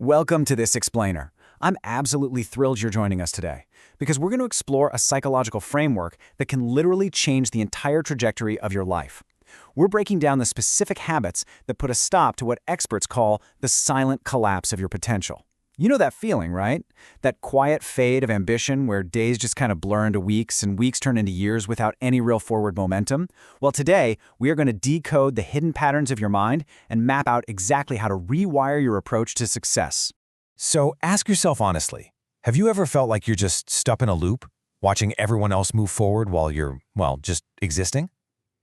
Welcome to this explainer. I'm absolutely thrilled you're joining us today because we're going to explore a psychological framework that can literally change the entire trajectory of your life. We're breaking down the specific habits that put a stop to what experts call the silent collapse of your potential. You know that feeling, right? That quiet fade of ambition where days just kind of blur into weeks and weeks turn into years without any real forward momentum? Well, today, we are going to decode the hidden patterns of your mind and map out exactly how to rewire your approach to success. So ask yourself honestly, have you ever felt like you're just stuck in a loop, watching everyone else move forward while you're, just existing?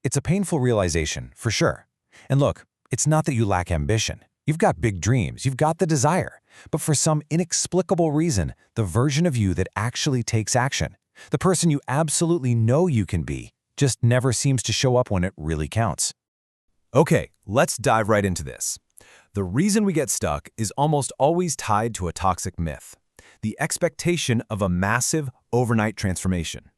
It's a painful realization, for sure. And look, it's not that you lack ambition. You've got big dreams, you've got the desire. But for some inexplicable reason, the version of you that actually takes action, the person you absolutely know you can be, just never seems to show up when it really counts. Okay, let's dive right into this. The reason we get stuck is almost always tied to a toxic myth, the expectation of a massive, overnight transformation.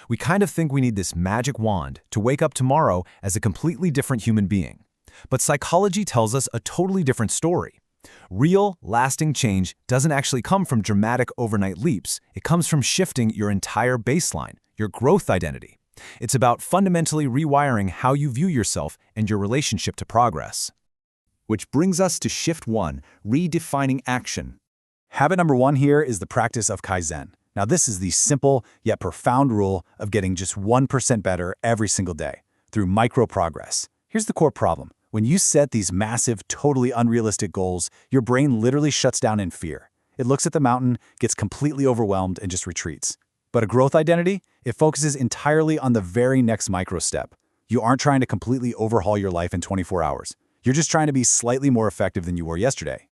We kind of think we need this magic wand to wake up tomorrow as a completely different human being. But psychology tells us a totally different story. Real, lasting change doesn't actually come from dramatic overnight leaps. It comes from shifting your entire baseline, your growth identity. It's about fundamentally rewiring how you view yourself and your relationship to progress. Which brings us to shift 1, redefining action. Habit number 1 here is the practice of Kaizen. Now this is the simple yet profound rule of getting just 1% better every single day through micro progress. Here's the core problem. When you set these massive, totally unrealistic goals, your brain literally shuts down in fear. It looks at the mountain, gets completely overwhelmed, and just retreats. But a growth identity, it focuses entirely on the very next micro step. You aren't trying to completely overhaul your life in 24 hours. You're just trying to be slightly more effective than you were yesterday.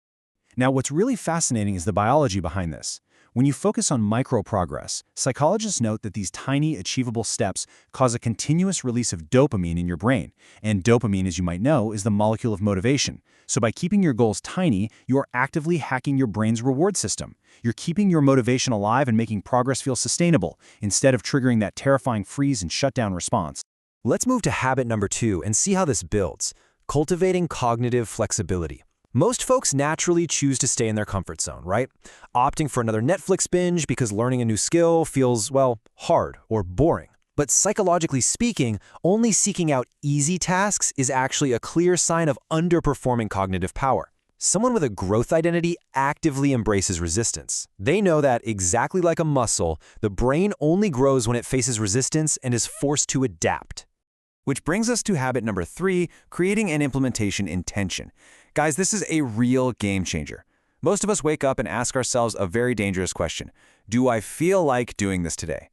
Now, what's really fascinating is the biology behind this. When you focus on micro progress, psychologists note that these tiny, achievable steps cause a continuous release of dopamine in your brain. And dopamine, as you might know, is the molecule of motivation. So by keeping your goals tiny, you are actively hacking your brain's reward system. You're keeping your motivation alive and making progress feel sustainable, instead of triggering that terrifying freeze and shutdown response. Let's move to habit number 2 and see how this builds. Cultivating cognitive flexibility. Most folks naturally choose to stay in their comfort zone, right? Opting for another Netflix binge because learning a new skill feels, hard or boring. But psychologically speaking, only seeking out easy tasks is actually a clear sign of underperforming cognitive power. Someone with a growth identity actively embraces resistance. They know that, exactly like a muscle, the brain only grows when it faces resistance and is forced to adapt. Which brings us to habit number 3, creating an implementation intention. Guys, this is a real game changer. Most of us wake up and ask ourselves a very dangerous question. Do I feel like doing this today?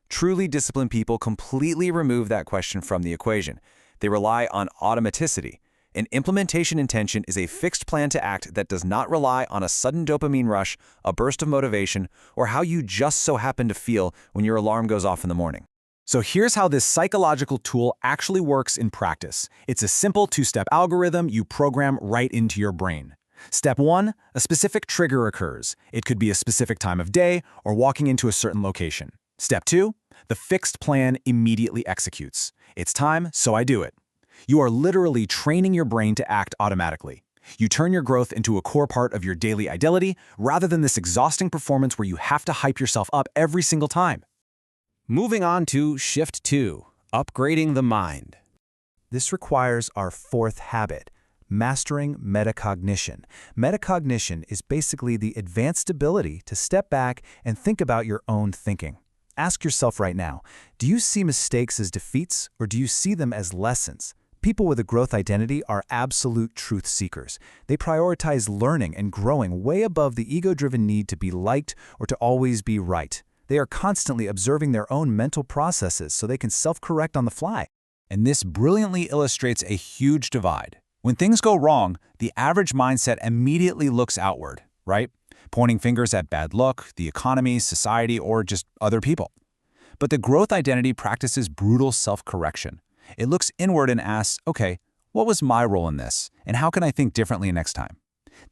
Truly disciplined people completely remove that question from the equation. They rely on automaticity. An implementation intention is a fixed plan to act that does not rely on a sudden dopamine rush, a burst of motivation, or how you just so happen to feel when your alarm goes off in the morning. So here's how this psychological tool actually works in practice. It's a simple 2-step algorithm you program right into your brain. Step 1, a specific trigger occurs. It could be a specific time of day or walking into a certain location. Step 2, the fixed plan immediately executes. It's time, so I do it. You are literally training your brain to act automatically. You turn your growth into a core part of your daily identity rather than this exhausting performance where you have to hype yourself up every single time. Moving on to shift 2, upgrading the mind. This requires our 4th habit, mastering metacognition. Metacognition is basically the advanced ability to step back and think about your own thinking. Ask yourself right now, do you see mistakes as defeats or do you see them as lessons? People with a growth identity are absolute truth seekers. They prioritize learning and growing way above the ego-driven need to be liked or to always be right. They are constantly observing their own mental processes so they can self-correct on the fly. And this brilliantly illustrates a huge divide. When things go wrong, the average mindset immediately looks outward, right? Pointing fingers at bad luck, the economy, society, or just other people. But the growth identity practices brutal self-correction. It looks inward and asks, okay, what was my role in this? And how can I think differently next time?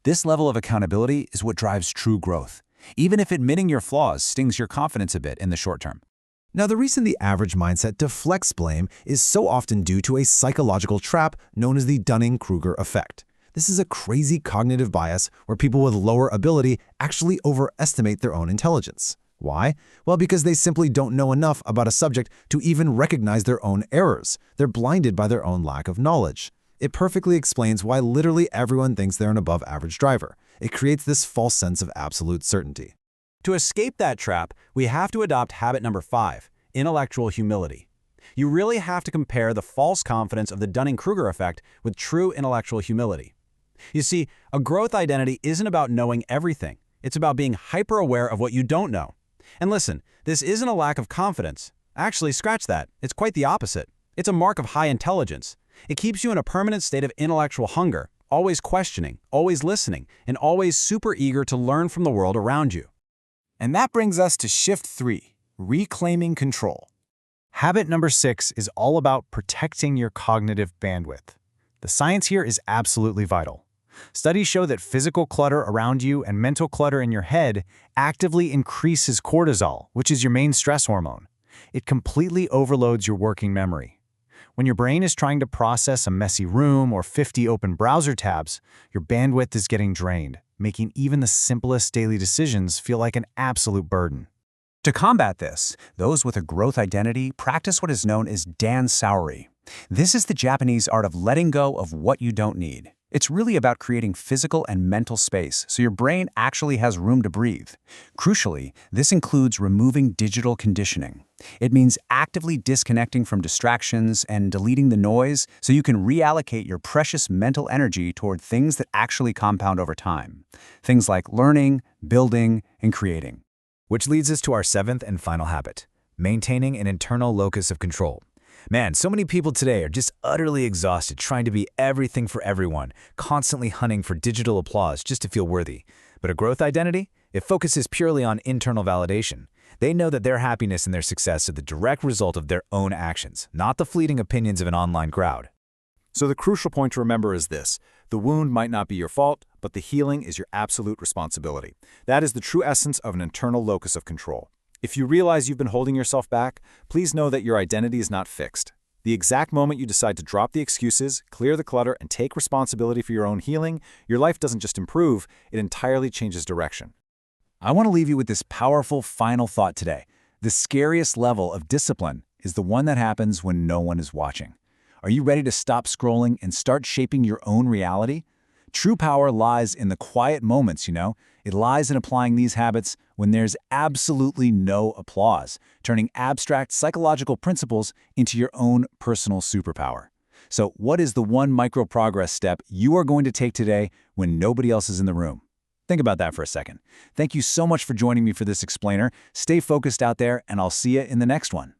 This level of accountability is what drives true growth, even if admitting your flaws stings your confidence a bit in the short term. Now, the reason the average mindset deflects blame is so often due to a psychological trap known as the Dunning-Kruger effect. This is a crazy cognitive bias where people with lower ability actually overestimate their own intelligence. Why? Well, because they simply don't know enough about a subject to even recognize their own errors. They're blinded by their own lack of knowledge. It perfectly explains why literally everyone thinks they're an above-average driver. It creates this false sense of absolute certainty. To escape that trap, we have to adopt habit number 5, intellectual humility. You really have to compare the false confidence of the Dunning-Kruger effect with true intellectual humility. You see, a growth identity isn't about knowing everything. It's about being hyper-aware of what you don't know. And listen, this isn't a lack of confidence. Actually, scratch that. It's quite the opposite. It's a mark of high intelligence. It keeps you in a permanent state of intellectual hunger, always questioning, always listening, and always super eager to learn from the world around you. And that brings us to shift 3, reclaiming control. Habit number 6 is all about protecting your cognitive bandwidth. The science here is absolutely vital. Studies show that physical clutter around you and mental clutter in your head actively increases cortisol, which is your main stress hormone. It completely overloads your working memory. When your brain is trying to process a messy room or 50 open browser tabs, your bandwidth is getting drained, making even the simplest daily decisions feel like an absolute burden. To combat this, those with a growth identity practice what is known as dansaury. This is the Japanese art of letting go of what you don't need. It's really about creating physical and mental space so your brain actually has room to breathe. Crucially, this includes removing digital conditioning. It means actively disconnecting from distractions and deleting the noise so you can reallocate your precious mental energy toward things that actually compound over time. Things like learning, building, and creating. Which leads us to our 7th and final habit, maintaining an internal locus of control. Man, so many people today are just utterly exhausted trying to be everything for everyone, constantly hunting for digital applause just to feel worthy. But a growth identity? It focuses purely on internal validation. They know that their happiness and their success are the direct result of their own actions, not the fleeting opinions of an online crowd. So the crucial point to remember is this: the wound might not be your fault, but the healing is your absolute responsibility. That is the true essence of an internal locus of control. If you realize you've been holding yourself back, please know that your identity is not fixed. The exact moment you decide to drop the excuses, clear the clutter, and take responsibility for your own healing, your life doesn't just improve, it entirely changes direction. I want to leave you with this powerful final thought today. The scariest level of discipline is the one that happens when no one is watching. Are you ready to stop scrolling and start shaping your own reality? True power lies in the quiet moments, you know. It lies in applying these habits when there's absolutely no applause, turning abstract psychological principles into your own personal superpower. So what is the one micro-progress step you are going to take today when nobody else is in the room? Think about that for a second. Thank you so much for joining me for this explainer. Stay focused out there, and I'll see you in the next one.